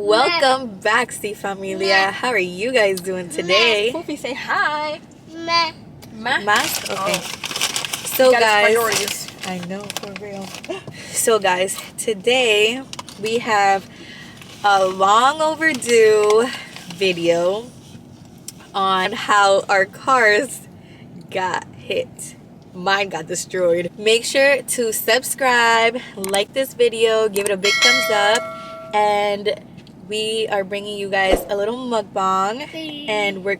Welcome back, Si Familia. How are you guys doing today? Poopy, say hi. Mask? Okay. Oh. So guys, priorities. I know, for real. So guys, today we have a long overdue video on how our cars got hit. Mine got destroyed. Make sure to subscribe, like this video, give it a big thumbs up, and we are bringing you guys a little mukbang, and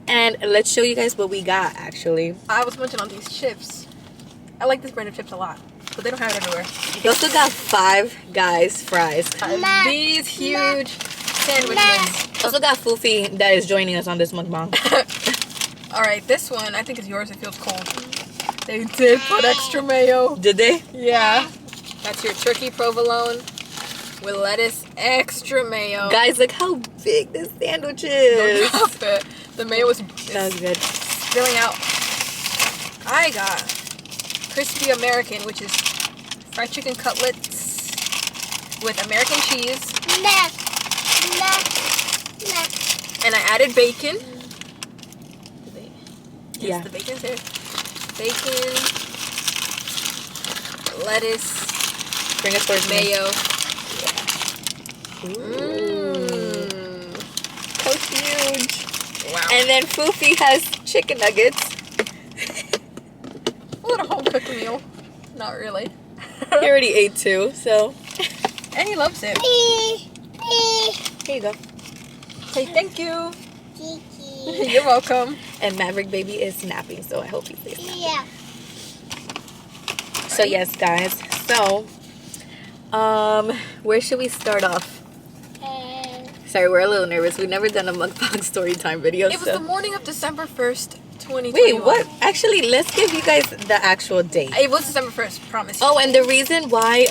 and let's show you guys what we got. Actually, I was munching on these chips. I like this brand of chips a lot, but they don't have it everywhere. we also got Five Guys fries. These huge sandwiches. Also got Fufi that is joining us on this mukbang. Alright, this one, I think is yours. It feels cold. They did put extra mayo. Did they? Yeah. That's your turkey provolone with lettuce, extra mayo. Guys, look how big this sandwich is. Don't drop it. The mayo is That was good. spilling out. I got crispy American, which is fried chicken cutlets with American cheese. And I added bacon. Yeah. Yes, the bacon's here. Bacon, lettuce, Bring it towards me. mayo. Mmm. So huge. Wow. And then Fufi has chicken nuggets. A little home cooked meal. Not really. He already ate two, so And he loves it. here you go. Say thank you. You're welcome. And Maverick baby is napping, so I hope he stays napping. Yeah. So yes, guys. So, where should we start off? Sorry, we're a little nervous. We've never done a mukbang story time video. It was so. the morning of December 1st, 2021. Wait, what? Actually, let's give you guys the actual date. It was December 1st, promise. Oh, and the reason why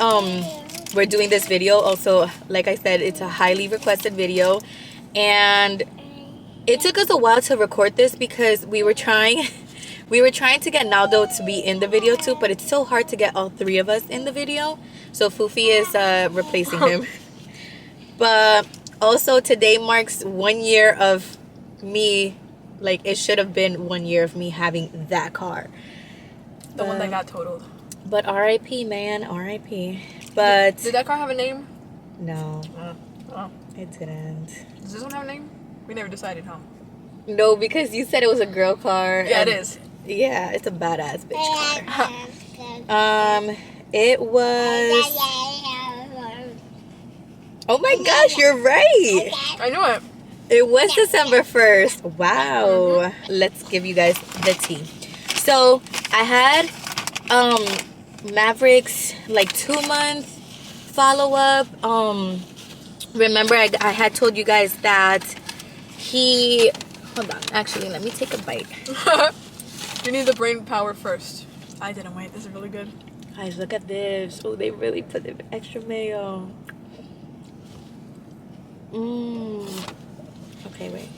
we're doing this video, also, like I said, it's a highly requested video, and it took us a while to record this because we were trying to get Naldo to be in the video too, but it's so hard to get all three of us in the video. So Fufi is replacing him. But also today marks 1 year of me, like it should have been 1 year of me having that car. The one that got totaled. But R.I.P. man, R.I.P. But Did that car have a name? no, Oh. it didn't. Does this one have a name? We never decided, huh? No, because you said it was a girl car. Yeah, it and- is. Yeah, it's a badass bitch car. It was. Oh my gosh, you're right. I knew it. It was December 1st. Wow. Let's give you guys the tea. So I had Maverick's like 2-month follow-up. Remember I had told you guys that he, hold on, actually let me take a bite. You need the brain power first. I didn't wait. This is really good. Guys, look at this. Oh, they really put the extra mayo. Mmm. Okay, wait.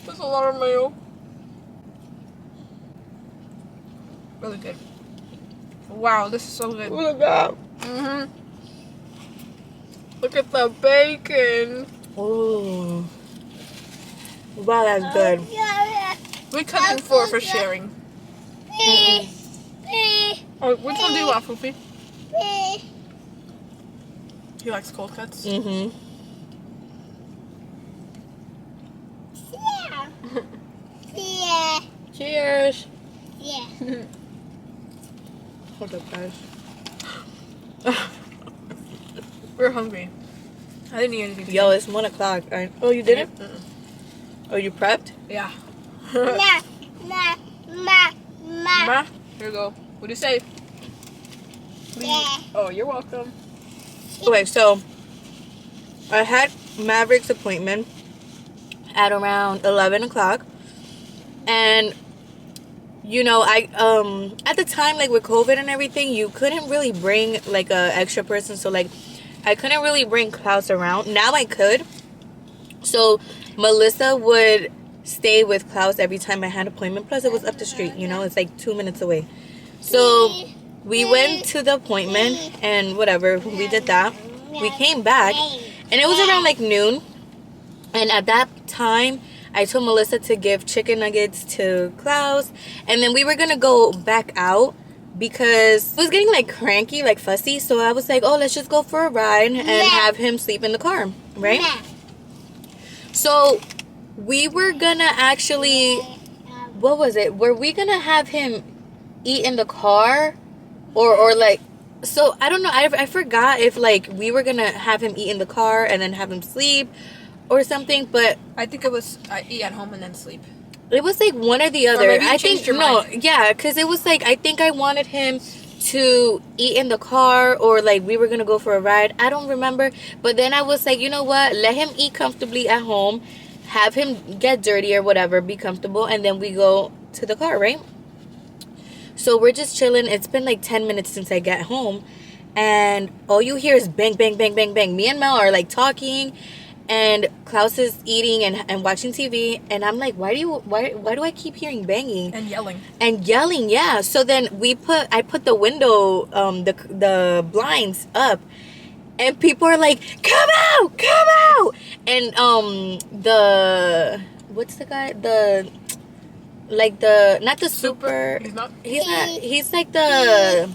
That's a lot of mayo. Really good. Wow, this is so good. Look at that. Look at the bacon. Oh. Wow, that's good. We cut in four for sharing. Oh, which one do you want, Fufi? He likes cold cuts. Mm-hmm. Cheers. Hold up, guys. We're hungry. I didn't eat anything. Yo, it's 1 o'clock. Oh, you didn't? Mm-mm. Oh, you prepped? Yeah. Ma, here you go. What do you say? Please. Oh, you're welcome. Okay, so I had Maverick's appointment at around 11 o'clock. And, you know, I at the time, like with COVID and everything, you couldn't really bring like a extra person. So like I couldn't really bring Klaus around. Now I could. So Melissa would stay with Klaus every time I had an appointment. Plus, it was up the street, you know, it's like 2 minutes away. So we went to the appointment and whatever, we did that. We came back, and it was around like noon. And at that time, I told Melissa to give chicken nuggets to Klaus, and then we were gonna go back out because I was getting like cranky, like fussy. So I was like, oh, let's just go for a ride and have him sleep in the car, right? So we were gonna actually, what was it? Were we gonna have him eat in the car, or like? So I don't know. I forgot if like we were gonna have him eat in the car and then have him sleep or something, but I think it was eat at home and then sleep. It was like one or the other. Or maybe you I changed think your no, mind. yeah, because it was like I think I wanted him to eat in the car, or like we were gonna go for a ride. I don't remember, but then I was like, you know what? Let him eat comfortably at home, have him get dirty or whatever, be comfortable, and then we go to the car, right? So we're just chilling. It's been like 10 minutes since I got home, and all you hear is bang, bang, bang, bang, bang. Me and Mel are like talking, and Klaus is eating and watching TV, and I'm like, why do I keep hearing banging And yelling. and yelling? Yeah. So then I put the window, the blinds up, and people are like, come out, and what's the guy, not the super, He's not. he's like the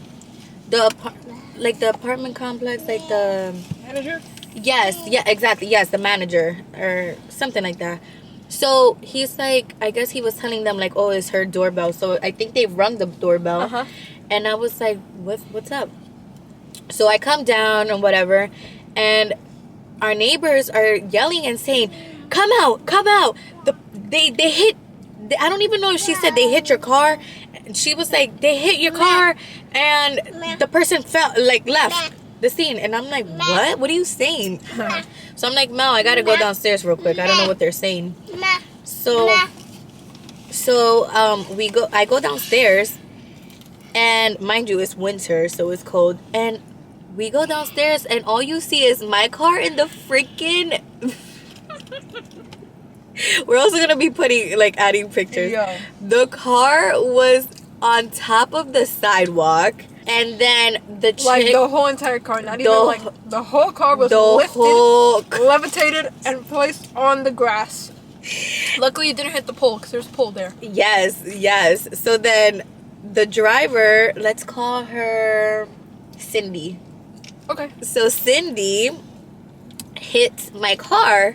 apartment complex, like the Manager? yes, yeah, exactly, yes, the manager or something like that. So he's like, I guess he was telling them like, oh, it's her doorbell. So I think they rung the doorbell, and I was like, what's up? So I come down and whatever, and our neighbors are yelling and saying, come out. They hit, I don't even know if she said they hit your car. And she was like, they hit your car, and the person left the scene. And I'm like, what are you saying? So I'm like, Mel, I gotta go downstairs real quick. I don't know what they're saying. So I go downstairs, and mind you, it's winter, so it's cold, and we go downstairs, and all you see is my car in the freaking we're also gonna be adding pictures. Yeah. The car was on top of the sidewalk, and then the chick, Like the whole entire car, not even like the whole car was lifted, levitated, and placed on the grass. Luckily, you didn't hit the pole because there's a pole there. Yes. So then the driver, let's call her Cindy. Okay. So Cindy hit my car,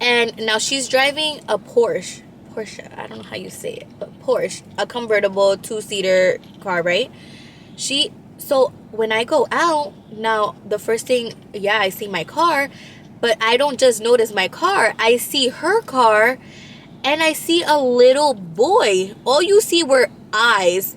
and now she's driving a Porsche. I don't know how you say it, but Porsche, a convertible 2-seater car, right? So when I go out, now the first thing, I see my car, but I don't just notice my car. I see her car, and I see a little boy. All you see were eyes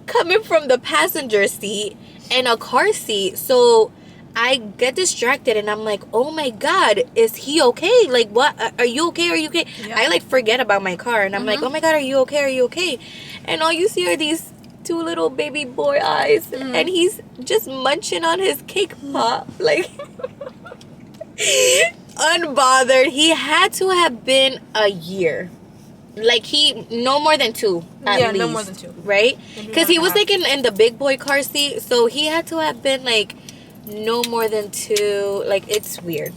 coming from the passenger seat and a car seat. So I get distracted, and I'm like, oh my God, is he okay? Like, what? Are you okay? Yeah. I forget about my car, and I'm like, oh my God, are you okay? And all you see are these 2 little baby boy eyes, and he's just munching on his cake pop, like unbothered. He had to have been a year. Like, no more than 2 at least. No more than 2. Right? Because he was like in the big boy car seat, so he had to have been like no more than 2. Like, it's weird.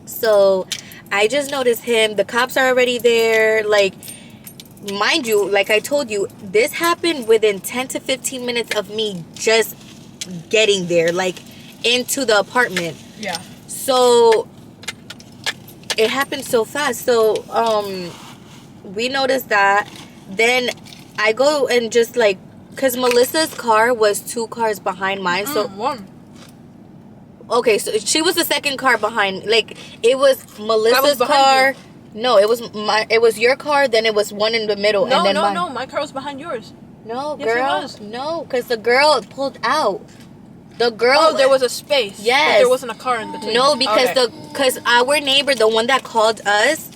So I just noticed him. The cops are already there. Like, mind you, like I told you, this happened within 10 to 15 minutes of me just getting there, like into the apartment. Yeah. So it happened so fast. So we noticed that. Then I go and just like, because Melissa's car was 2 cars behind mine. So 1. Okay, so she was the second car behind. Like, it was Melissa's car. No, it was your car. Then it was one in the middle. No, and then no. My car was behind yours. No, Yes, girl. it was. No, because the girl pulled out. The girl. Oh, there was a space. Yes. But there wasn't a car in between. No, because our neighbor, the one that called us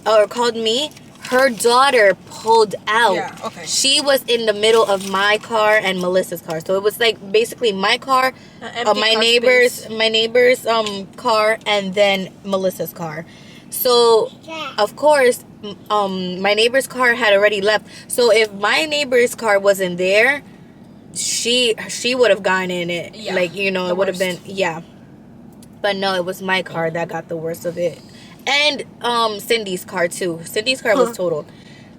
or called me, her daughter pulled out. Yeah, okay. She was in the middle of my car and Melissa's car. So it was like basically my car, my neighbor's car, and then Melissa's car. So of course, my neighbor's car had already left. So if my neighbor's car wasn't there, she would have gone in it. Yeah, Like, it would have been, yeah. But no, it was my car that got the worst of it. And Cindy's car too. Cindy's car was totaled.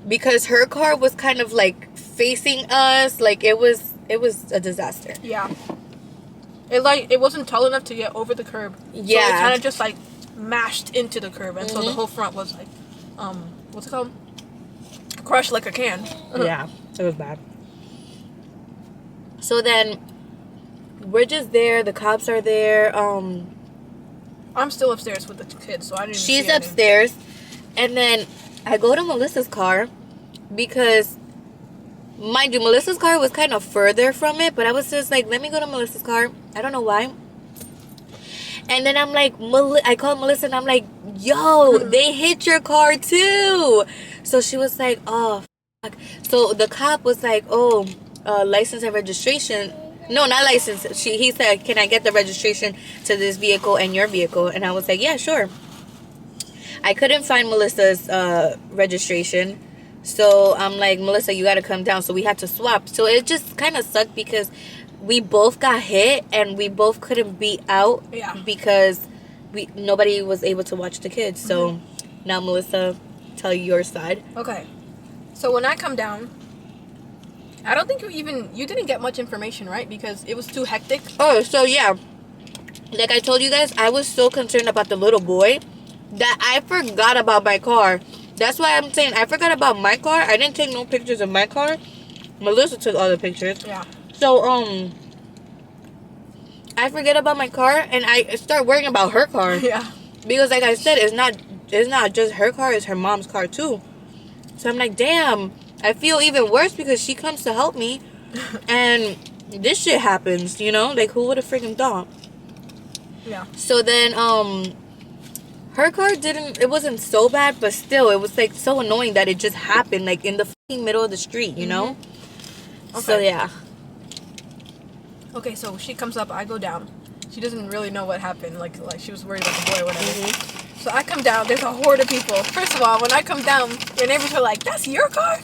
Because her car was kind of like facing us. Like it was a disaster. Yeah. It wasn't tall enough to get over the curb. Yeah. So it kind of just like mashed into the curb, and so the whole front was like, what's it called? Crushed like a can. Yeah, it was bad. So then we're just there. The cops are there. I'm still upstairs with the kids, so I didn't. She's upstairs, and then I go to Melissa's car because, mind you, Melissa's car was kind of further from it, but I was just like, let me go to Melissa's car. I don't know why. And then I'm like, I called Melissa and I'm like, yo, they hit your car too. So she was like, oh, fuck. So the cop was like, oh, license and registration. No, not license. He said, can I get the registration to this vehicle and your vehicle? And I was like, yeah, sure. I couldn't find Melissa's registration. So I'm like, Melissa, you got to come down. So we had to swap. So it just kind of sucked because we both got hit and we both couldn't be out because nobody was able to watch the kids. So now, Melissa, tell your side. Okay. So when I come down, I don't think you didn't get much information, right? Because it was too hectic. Oh, so yeah. Like I told you guys, I was so concerned about the little boy that I forgot about my car. That's why I'm saying I forgot about my car. I didn't take no pictures of my car. Melissa took all the pictures. Yeah. So, I forget about my car and I start worrying about her car. Yeah. Because like I said, it's not just her car, it's her mom's car too. So I'm like, damn, I feel even worse because she comes to help me and this shit happens, you know? Like, who would have freaking thought? Yeah. So then, her car it wasn't so bad, but still, it was like so annoying that it just happened like in the fucking middle of the street, you know? Okay. So yeah. Okay, so she comes up, I go down. She doesn't really know what happened, like she was worried about the boy or whatever. So I come down, there's a horde of people. First of all, when I come down, your neighbors were like, that's your car?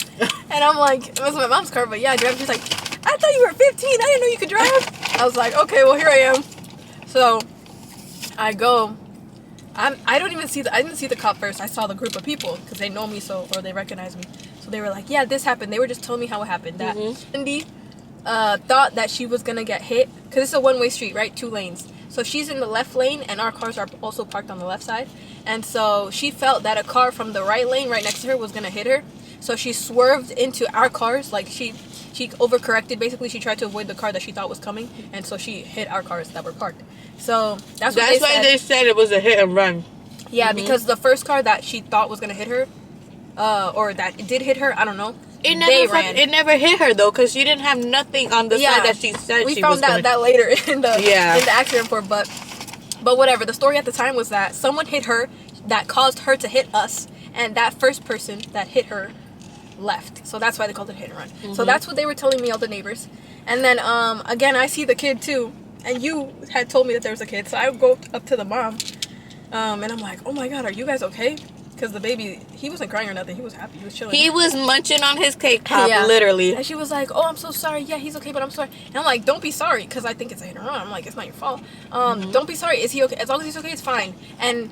And I'm like, it was my mom's car, but yeah, I drive. She's like, I thought you were 15, I didn't know you could drive. I was like, okay, well, here I am. So I go. I didn't see the cop first. I saw the group of people because they know me or they recognize me. So they were like, yeah, this happened. They were just telling me how it happened. That Cindy thought that she was gonna get hit because it's a one-way street, right? 2 lanes. So she's in the left lane and our cars are also parked on the left side. And so she felt that a car from the right lane right next to her was gonna hit her. So she swerved into our cars. Like she overcorrected. Basically, she tried to avoid the car that she thought was coming, and so she hit our cars that were parked. So that's why they said it was a hit and run. Yeah, because the first car that she thought was gonna hit her, or that did hit her, I don't know. It never hit her though, because she didn't have nothing on the side that she said we she found was that later in the accident report. But whatever. The story at the time was that someone hit her that caused her to hit us, and that first person that hit her left. So that's why they called it hit and run. So that's what they were telling me, all the neighbors. And then again, I see the kid too, and you had told me that there was a kid. So I go up to the mom, and I'm like, oh my god, are you guys okay? Because the baby, he wasn't crying or nothing. He was happy. He was chilling. He was munching on his cake pop, literally. And she was like, oh, I'm so sorry. Yeah, he's okay, but I'm sorry. And I'm like, don't be sorry, because I think it's a hit and run. I'm like, it's not your fault. Don't be sorry. Is he okay? As long as he's okay, it's fine. And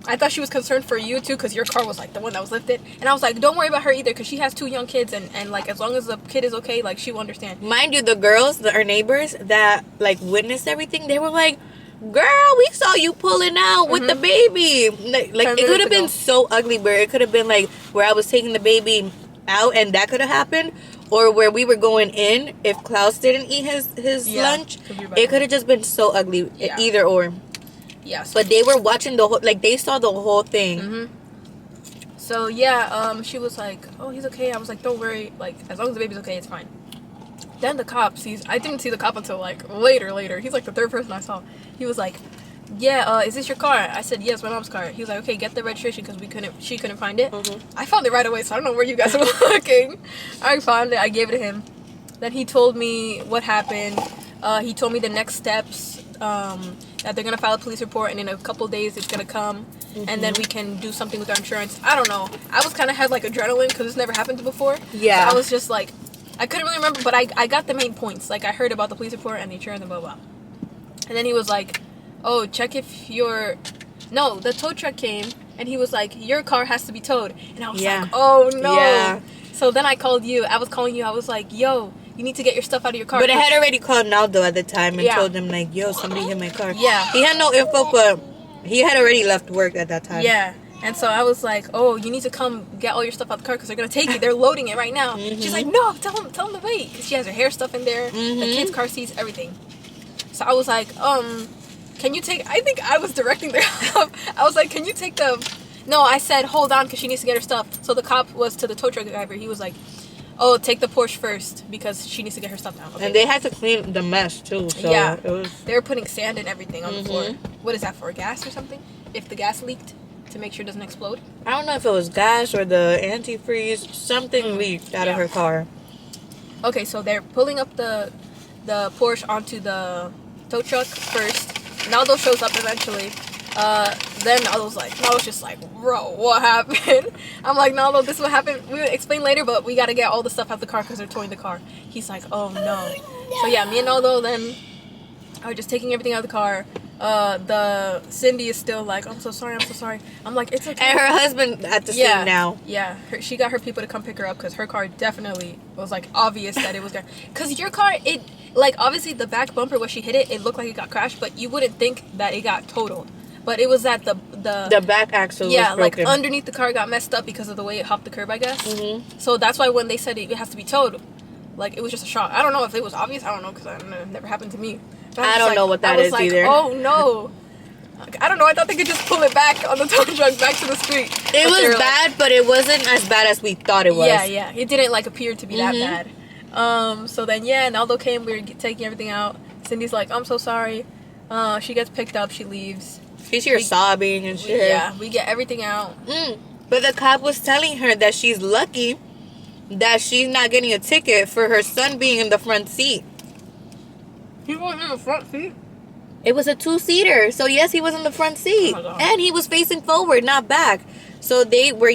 I thought she was concerned for you, too, because your car was, like, the one that was lifted. And I was like, don't worry about her either, because she has 2 young kids. And, like, as long as the kid is okay, like, she will understand. Mind you, the girls, our neighbors that, like, witnessed everything, they were like, girl, we saw you pulling out with the baby. Like it could have been so ugly where it could have been like where I was taking the baby out and that could have happened, or where we were going in if Klaus didn't eat his lunch. It could have just been so ugly. Either or. Yes. But they were watching the whole, like they saw the whole thing. So yeah, she was like, oh, he's okay. I was like, don't worry, like as long as the baby's okay, it's fine. Then the cop sees, I didn't see the cop until like later. He's like the 3rd person I saw. He was like, yeah, is this your car? I said, yes, my mom's car. He was like, okay, get the registration because she couldn't find it. I found it right away, so I don't know where you guys were looking. I found it. I gave it to him. Then he told me what happened. He told me the next steps, that they're going to file a police report and in a couple days it's going to come. And then we can do something with our insurance. I don't know. I was kind of had like adrenaline because this never happened before. Yeah. So I was just like, I couldn't really remember, but I got the main points. Like I heard about the police report and the insurance and blah, blah. And then he was like, oh, check if your... No, the tow truck came, and he was like, your car has to be towed. And I was like, oh, no. Yeah. So then I called you. I was calling you. I was like, yo, you need to get your stuff out of your car. But I had already called Naldo at the time and told him, like, yo, somebody hit my car. Yeah. He had no info, but he had already left work at that time. Yeah. And so I was like, oh, you need to come get all your stuff out of the car because they're going to take it. They're loading it right now. She's like, no, tell them to wait. Because she has her hair stuff in there, the kids' car seats, everything. So I was like, can you take... I think I was directing the cop. I was like, can you take the... No, I said, hold on because she needs to get her stuff. So the cop was to the tow truck driver. He was like, oh, take the Porsche first because she needs to get her stuff down. Okay. And they had to clean the mess, too. So yeah. It was... They were putting sand and everything on the floor. What is that for, gas or something? If the gas leaked? To make sure it doesn't explode? I don't know if it was gas or the antifreeze. Something leaked out of her car. Okay, so they're pulling up the Porsche onto the tow truck first. Naldo shows up eventually. Then Naldo's just like, bro, what happened? I'm like, Naldo, this is what happened. We would explain later, but we got to get all the stuff out the car because they're towing the car. He's like, oh no. So yeah, me and Naldo then are just taking everything out of the car. The Cindy is still like, I'm so sorry. I'm like, it's okay. And her husband at the scene now. Yeah, she got her people to come pick her up because her car definitely was like obvious that it was there. Because your car, it like obviously the back bumper where she hit it, it looked like it got crashed, but you wouldn't think that it got totaled. But it was that the back axle was broken. like underneath the car got messed up because of the way it hopped the curb, I guess. So that's why when they said it has to be towed, like it was just a shock. I don't know if it was obvious. I don't know because it never happened to me. I don't know what that is either. Oh no. I don't know. I thought they could just pull it back on the tow truck back to the street. It was bad, but it wasn't as bad as we thought it was. Yeah. It didn't like appear to be that bad. So then Naldo came. We were taking everything out. Cindy's like, I'm so sorry. She gets picked up. She leaves. She's here sobbing and shit. Yeah, we get everything out. But the cop was telling her that she's lucky that she's not getting a ticket for her son being in the front seat. He wasn't in the front seat? It was a 2-seater. So yes, he was in the front seat. Oh my God. And he was facing forward, not back. So they were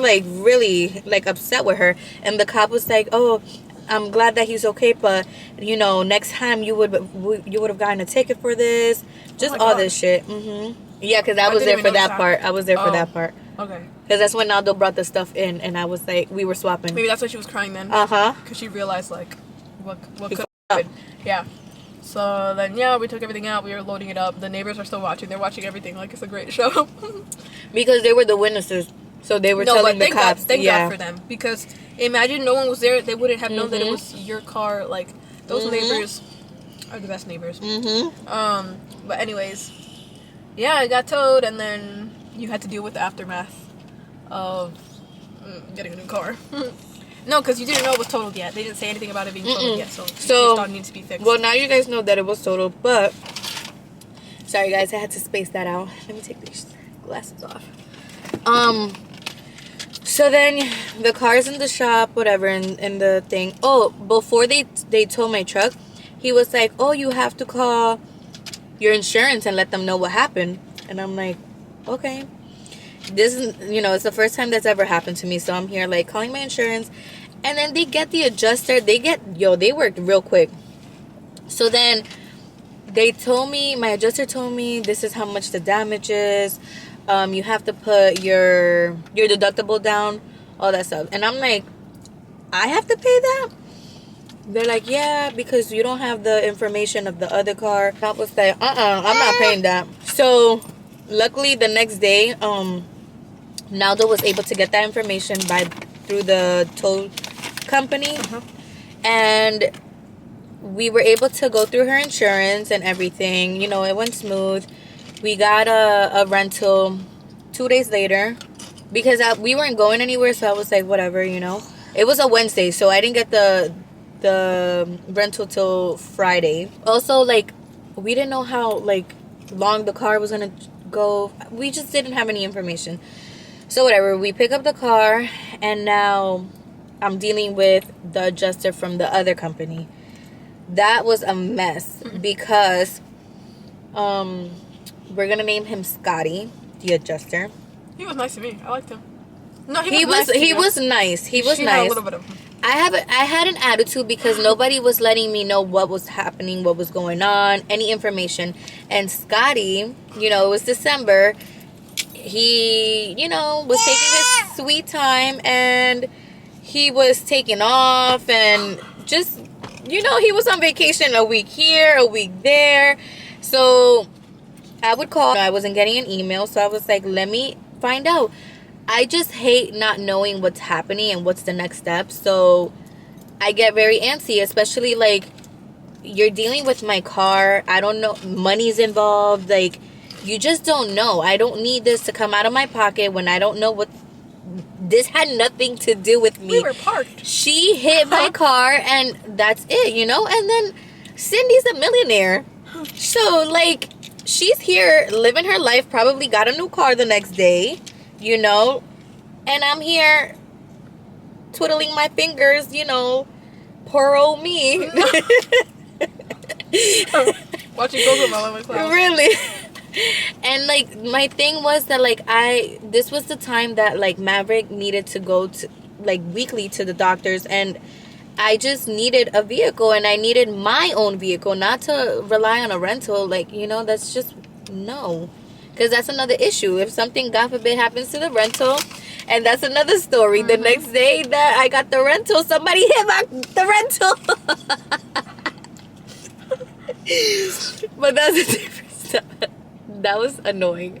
like really like upset with her. And the cop was like, oh, I'm glad that he's okay, but you know, next time you would have gotten a ticket for this. Just all this shit. Yeah, because I was there for that part. I was there for that part. Okay. Because that's when Naldo brought the stuff in, and I was like, we were swapping. Maybe that's why she was crying then. Because she realized like what could happen. Yeah. So then we took everything out. We were loading it up. The neighbors are still watching. They're watching everything like it's a great show. Because they were the witnesses, so they were telling the cops. Thank God for them. Because imagine no one was there. They wouldn't have known that it was your car. Like those neighbors are the best neighbors. But anyways, it got towed, and then you had to deal with the aftermath of getting a new car. No, because you didn't know it was totaled yet. They didn't say anything about it being totaled yet, so you just thought it needed to be fixed. Well, now you guys know that it was totaled, but sorry guys, I had to space that out. Let me take these glasses off. So then the car's in the shop, whatever, in the thing. Oh, before they towed my truck, he was like, oh, you have to call your insurance and let them know what happened. And I'm like, okay. This is, it's the first time that's ever happened to me. So I'm here like calling my insurance. And then they get the adjuster. They worked real quick. So then my adjuster told me this is how much the damage is. You have to put your deductible down, all that stuff. And I'm like, I have to pay that? They're like, yeah, because you don't have the information of the other car. I was like, I'm not paying that. So luckily the next day, Naldo was able to get that information through the tow company. And we were able to go through her insurance and everything. It went smooth. We got a rental 2 days later because we weren't going anywhere, so I was like, whatever, It was a Wednesday, so I didn't get the rental till Friday. Also, like, we didn't know how long the car was gonna go. We just didn't have any information. So whatever, we pick up the car, and now I'm dealing with the adjuster from the other company. That was a mess because we're gonna name him Scotty, the adjuster. He was nice to me. I liked him. No, he was nice. He was nice. A little bit of him. I had an attitude because nobody was letting me know what was happening, what was going on, any information. And Scotty, you know, it was December. He, you know, was taking his sweet time, and he was taking off, and just, you know, he was on vacation a week here, a week there. So I would call. I wasn't getting an email, so I was like, let me find out. I just hate not knowing what's happening and what's the next step. So I get very antsy, especially like you're dealing with my car. I don't know. Money's involved. Like, you just don't know. I don't need this to come out of my pocket when I don't know what. This had nothing to do with me. We were parked. She hit my car, and that's it, you know? And then Cindy's a millionaire. So, like, she's here living her life, probably got a new car the next day, you know? And I'm here twiddling my fingers, you know, poor old me. Watching Cocomelon with Klaus. Really? And like my thing was that like this was the time that like Maverick needed to go to like weekly to the doctors, and I just needed a vehicle, and I needed my own vehicle, not to rely on a rental. Like, you know, that's just no, because that's another issue. If something, God forbid, happens to the rental, and that's another story. The next day that I got the rental, somebody hit the rental. But that's a different stuff. That was annoying.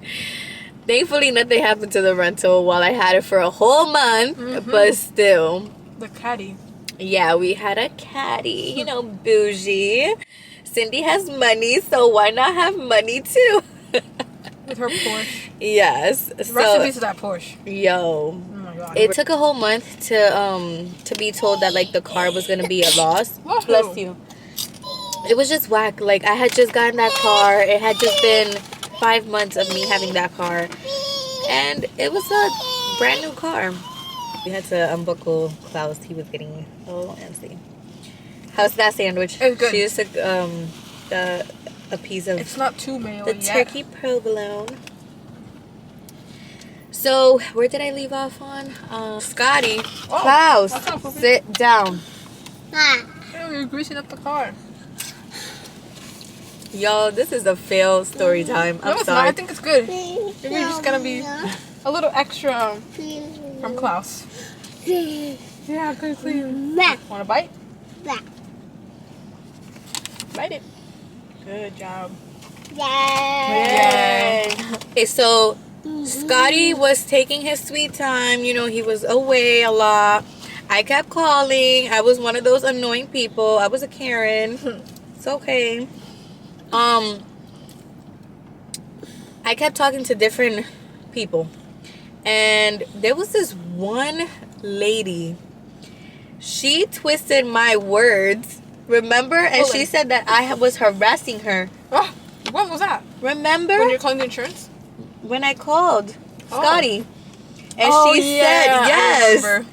Thankfully, nothing happened to the rental while I had it for a whole month. But still. The caddy. Yeah, we had a caddy. You know, bougie. Cindy has money, so why not have money too? With her Porsche. Yes. Rest in peace to that Porsche. Yo. Oh my God. It took a whole month to be told that like the car was gonna be a loss. Bless you. It was just whack. Like, I had just gotten that car. It had just been 5 months of me having that car, and it was a brand new car. We had to unbuckle Klaus. He was getting a little antsy. How's that sandwich? It's good. She just took a piece of it's not too mayo the yet. turkey provolone. So where did I leave off on? Scotty. Oh, Klaus, that's not poopy. sit down. Ew, you're greasing up the car. Yo, this is a fail story time. No, I'm it's sorry. not. I think it's good. Maybe you're just gonna be a little extra from Klaus. Yeah, good for you. Want a bite? Bite it. Good job. Yay. Okay, so Scotty was taking his sweet time. You know, he was away a lot. I kept calling. I was one of those annoying people. I was a Karen. It's okay. I kept talking to different people, and there was this one lady. She twisted my words, remember? And she said that I was harassing her. Oh, when was that? Remember? When you're calling the insurance? When I called Scotty. And she yeah, said yes. I remember.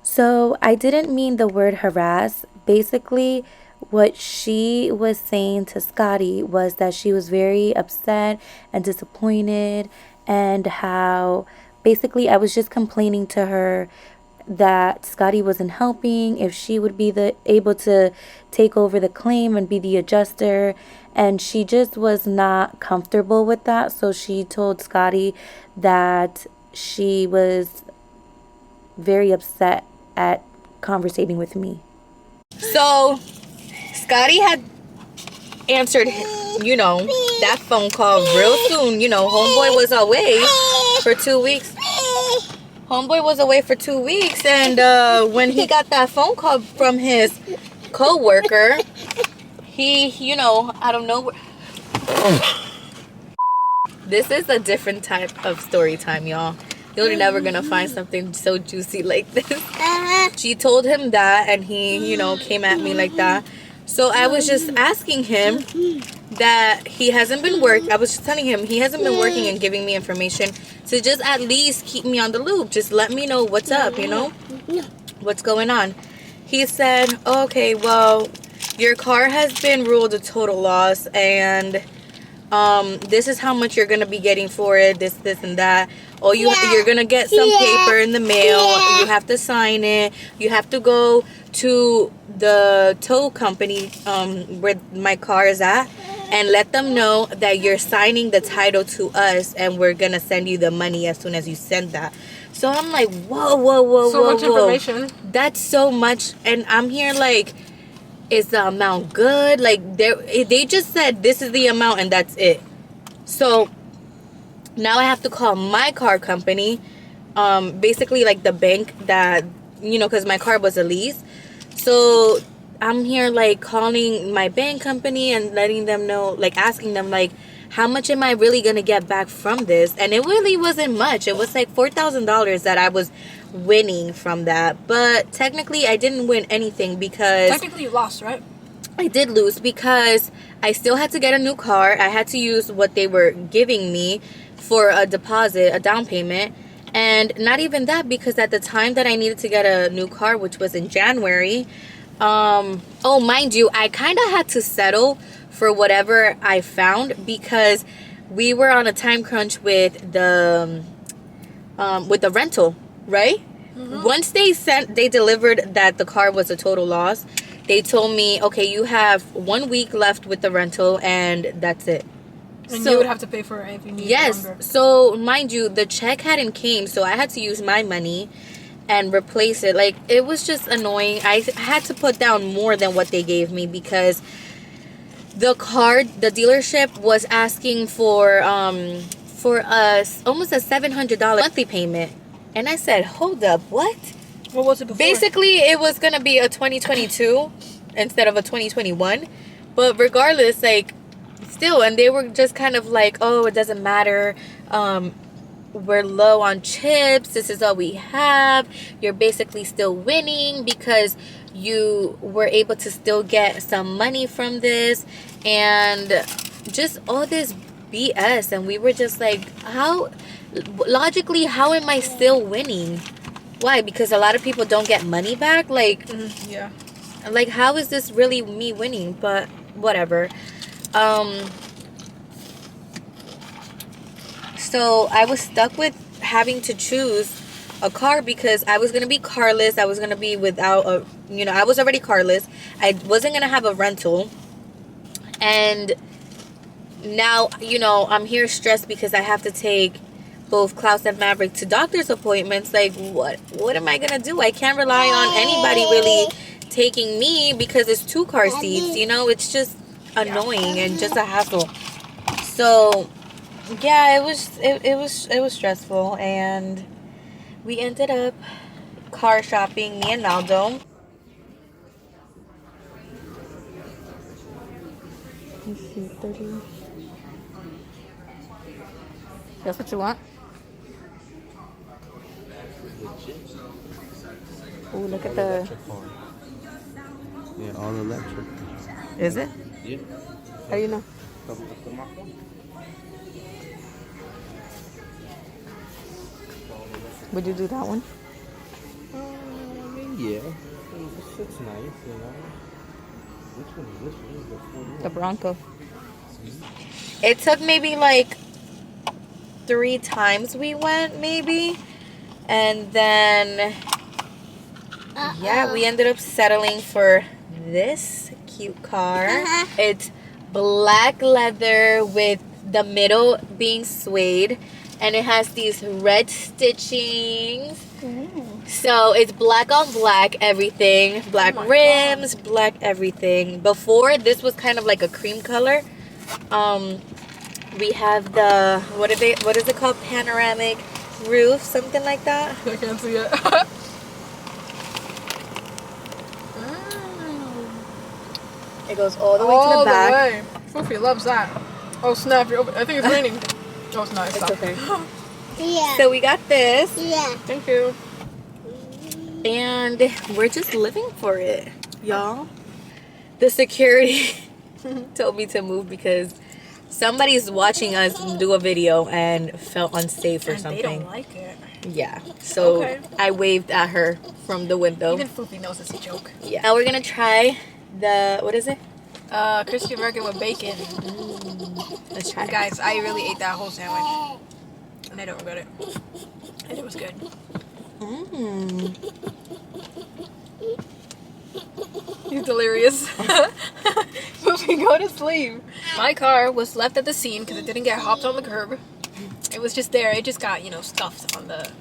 So I didn't mean the word harass. Basically, what she was saying to Scotty was that she was very upset and disappointed, and how basically I was just complaining to her that Scotty wasn't helping, if she would be able to take over the claim and be the adjuster, and she just was not comfortable with that. So she told Scotty that she was very upset at conversating with me. So Scotty had answered, you know, that phone call real soon. You know, homeboy was away for 2 weeks. Homeboy was away for 2 weeks, and when he got that phone call from his co-worker, he, you know, I don't know. This is a different type of story time, y'all. You're never gonna find something so juicy like this. She told him that, and he, you know, came at me like that. So I was just asking him that he hasn't been working. I was just telling him he hasn't been working and giving me information to just at least keep me on the loop. Just let me know what's up, you know, what's going on. He said, okay, well, your car has been ruled a total loss, and this is how much you're gonna be getting for it, this and that. Oh, you're gonna get some paper in the mail. You have to sign it. You have to go to the tow company where my car is at and let them know that you're signing the title to us, and we're gonna send you the money as soon as you send that. So I'm like, whoa, so much information. That's so much. And I'm here like, is the amount good? Like, they just said this is the amount and that's it. So now I have to call my car company, basically like the bank that, you know, because my car was a lease. So I'm here like calling my bank company and letting them know, like asking them like, how much am I really gonna get back from this? And it really wasn't much. It was like $4,000 that I was winning from that. But technically I didn't win anything because... Technically you lost, right? I did lose because I still had to get a new car. I had to use what they were giving me for a deposit, a down payment. And not even that, because at the time that I needed to get a new car, which was in January, oh, mind you, I kind of had to settle for whatever I found because we were on a time crunch with the rental, right? Mm-hmm. Once they delivered that the car was a total loss, they told me, okay, you have 1 week left with the rental and that's it. And you would have to pay for it if you need longer. So mind you, the check hadn't came, so I had to use my money and replace it. Like, it was just annoying. I had to put down more than what they gave me because the dealership was asking for us almost a $700 monthly payment. And I said, hold up, what? What was it before? Basically, it was going to be a 2022 instead of a 2021. But regardless, like, still, and they were just kind of like, oh, it doesn't matter. We're low on chips. This is all we have. You're basically still winning because you were able to still get some money from this. And just all this BS. And we were just like, logically, how am I still winning? Why? Because a lot of people don't get money back? Like, yeah. Like, how is this really me winning? But whatever. So I was stuck with having to choose a car because I was going to be carless. I was going to be without a, I was already carless. I wasn't going to have a rental. And now, I'm here stressed because I have to take both Klaus and Maverick to doctor's appointments. Like, what am I going to do? I can't rely on anybody really taking me because it's 2 car seats, it's just annoying and just a hassle. So yeah, it was stressful, and we ended up car shopping, me and Naldo. Let's see, 30. That's what you want? Oh, look at the... Yeah, all electric. Is it? Yeah. How do you know? Would you do that one? I mean, yeah. It's nice, Which one is this one? The Bronco. It took maybe like 3 times we went, maybe. And then, yeah, we ended up settling for this cute car. It's black leather with the middle being suede, and it has these red stitchings. So it's black on black everything, black rims, black everything. Before, this was kind of like a cream color. We have the what is it called, panoramic roof, something like that. I can't see it. It goes all the way to the back. Foofy loves that. Oh snap! I think it's raining. Oh, it's not. It's okay. Yeah. So we got this. Yeah. Thank you. And we're just living for it, y'all. The security told me to move because somebody's watching us do a video and felt unsafe or something. They don't like it. Yeah. So okay. I waved at her from the window. Even Foofy knows it's a joke. Yeah. Now we're gonna try the, what is it? Crispy American with bacon. A Let's try it. Guys, I really ate that whole sandwich. And I don't regret it. And it was good. Mmm. He's delirious. But we go to sleep. My car was left at the scene because it didn't get hopped on the curb. It was just there. It just got, stuffed on the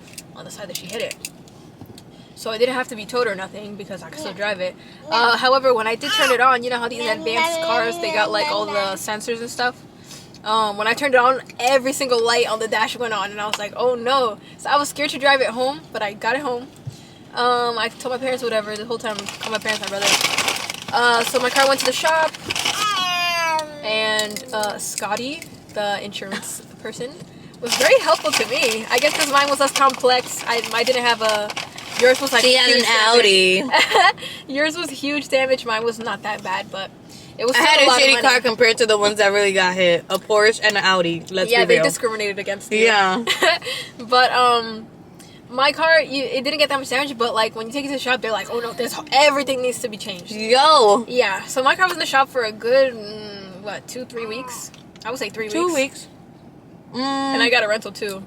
side that she hit it. So it didn't have to be towed or nothing because I could still drive it. However, when I did turn it on, you know how these advanced cars, they got like all the sensors and stuff? When I turned it on, every single light on the dash went on, and I was like, oh no. So I was scared to drive it home, but I got it home. I told my parents whatever the whole time. Called my parents, my brother. So my car went to the shop, and Scotty, the insurance person, was very helpful to me. I guess because mine was less complex. I didn't have a. Yours was like. She had an Audi. Yours was huge damage. Mine was not that bad, but it was. I had a shitty car compared to the ones that really got hit. A Porsche and an Audi. Let's be real. They discriminated against you. Yeah. But my car, it didn't get that much damage. But like when you take it to the shop, they're like, oh no, everything needs to be changed. Yo. Yeah. So my car was in the shop for a good 2-3 weeks. I would say 3 weeks. 2 weeks. And I got a rental too.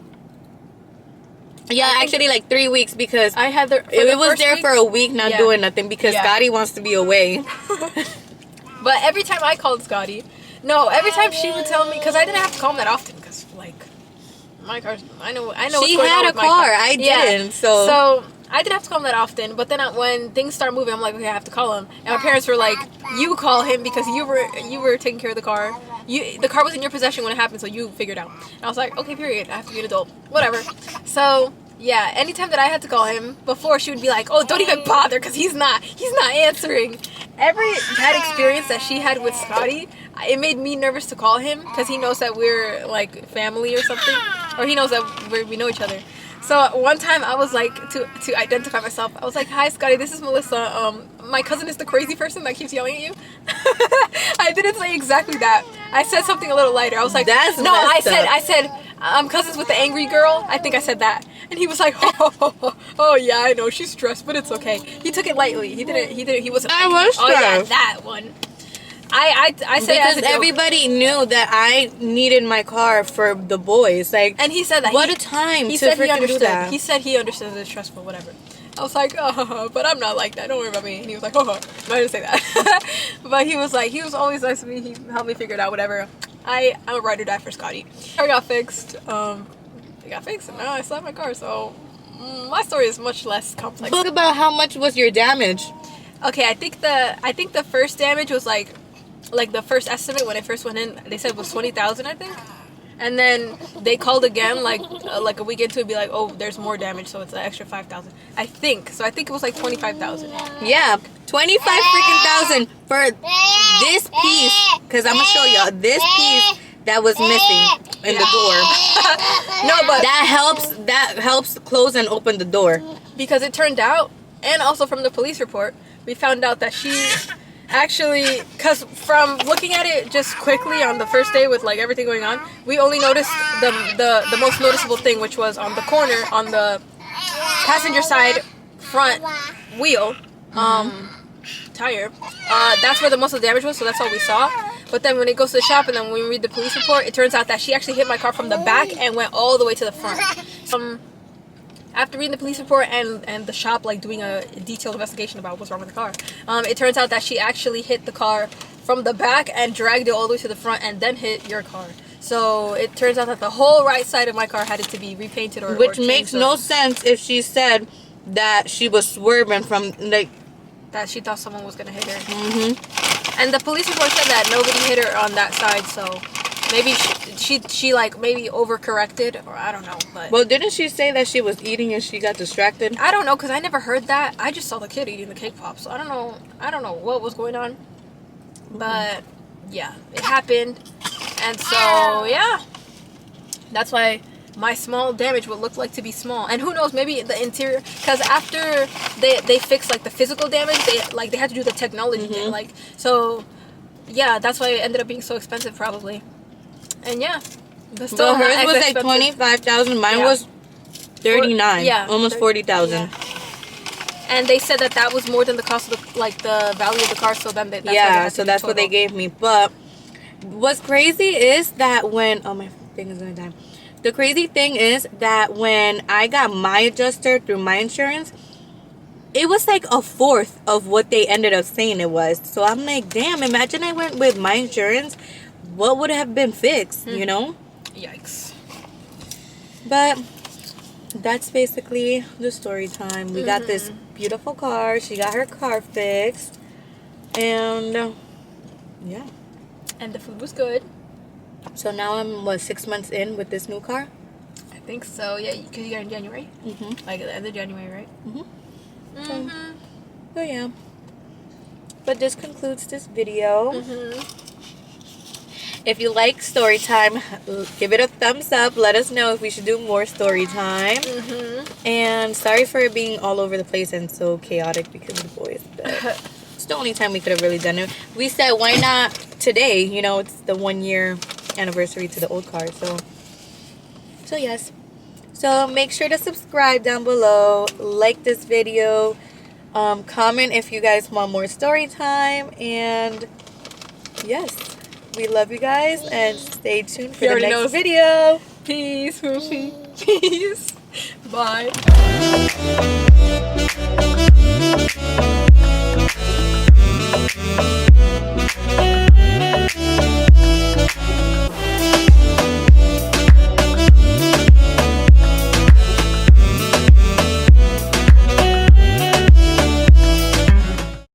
Yeah, actually like 3 weeks because I had it was there for a week not doing nothing because Scotty wants to be away. But every time I called Scotty, every time she would tell me, because I didn't have to call him that often because like my car, I know. She had a car, I didn't, so I didn't have to call him that often. But then when things start moving, I'm like, okay, I have to call him. And my parents were like, you call him because you were taking care of the car. The car was in your possession when it happened, so you figured out. And I was like, okay, period. I have to be an adult. Whatever. So yeah, anytime that I had to call him, before she would be like, oh, don't even bother because he's not answering. Every bad experience that she had with Scotty, it made me nervous to call him because he knows that we're like family or something, or he knows that we know each other. So one time I was like, to identify myself, I was like, hi Scotty, this is Melissa. My cousin is the crazy person that keeps yelling at you. I didn't say exactly that. I said something a little lighter. I was like, I said I'm cousins with the angry girl. I think I said that. And he was like, oh yeah, I know, she's stressed, but it's okay. He took it lightly. He wasn't. I was stressed. Oh yeah, that one. I said because it everybody knew that I needed my car for the boys. Like, and he said that. What a time he to said he freaking understood. do that. He said he understood it's stressful, whatever. I was like, but I'm not like that. Don't worry about me. And he was like, no, I didn't say that. But he was always nice to me. He helped me figure it out, whatever. I'm a ride or die for Scotty. Car got fixed. It got fixed, and now I still have my car. So my story is much less complex. Talk about how much was your damage. Okay, I think the first damage was like the first estimate when it first went in. They said it was 20,000, I think. And then they called again like a week into it, be like, oh, there's more damage, so it's an extra 5,000. I think. So I think it was like 25,000. Yeah, 25 freaking thousand for this piece. Cause I'm gonna show y'all this piece that was missing in the door. No, but that helps close and open the door. Because it turned out, and also from the police report, we found out that she actually, because from looking at it just quickly on the first day with like everything going on, we only noticed the most noticeable thing, which was on the corner on the passenger side front wheel tire. That's where the most of the damage was, so that's all we saw. But then when it goes to the shop and then when we read the police report, it turns out that she actually hit my car from the back and went all the way to the front. After reading the police report and the shop like doing a detailed investigation about what's wrong with the car, it turns out that she actually hit the car from the back and dragged it all the way to the front and then hit your car. So it turns out that the whole right side of my car had to be repainted or which makes no sense if she said that she was swerving from like that she thought someone was gonna hit her. And the police report said that nobody hit her on that side, so maybe she like maybe overcorrected, or I don't know. But well, didn't she say that she was eating and she got distracted? I don't know, because I never heard that. I just saw the kid eating the cake pop, so I don't know what was going on. But yeah, it happened, and so yeah, that's why my small damage would look like to be small. And who knows, maybe the interior, because after they fixed like the physical damage, they had to do the technology thing, like, so yeah, that's why it ended up being so expensive probably. And yeah, but still hers was like 25,000. Mine was 39. Yeah, almost 40,000. Yeah. And they said that was more than the cost of the value of the car. So then that's so that's what they gave me. But what's crazy is that when, oh, my thing is gonna die. The crazy thing is that when I got my adjuster through my insurance, it was like a fourth of what they ended up saying it was. So I'm like, damn, imagine I went with my insurance, what would have been fixed, you know? Yikes. But that's basically the story time. We got this beautiful car. She got her car fixed. And yeah. And the food was good. So now I'm, 6 months in with this new car? I think so. Yeah, because you got it in January. Mm-hmm. Like at the end of January, right? So yeah. But this concludes this video. If you like story time, give it a thumbs up. Let us know if we should do more story time. And sorry for it being all over the place and so chaotic because of the boys. But it's the only time we could have really done it. We said, why not today? You know, it's the 1 year anniversary to the old car. So yes. So make sure to subscribe down below. Like this video. Comment if you guys want more story time. And yes. We love you guys, and stay tuned for the next video. Peace. Peace. Bye.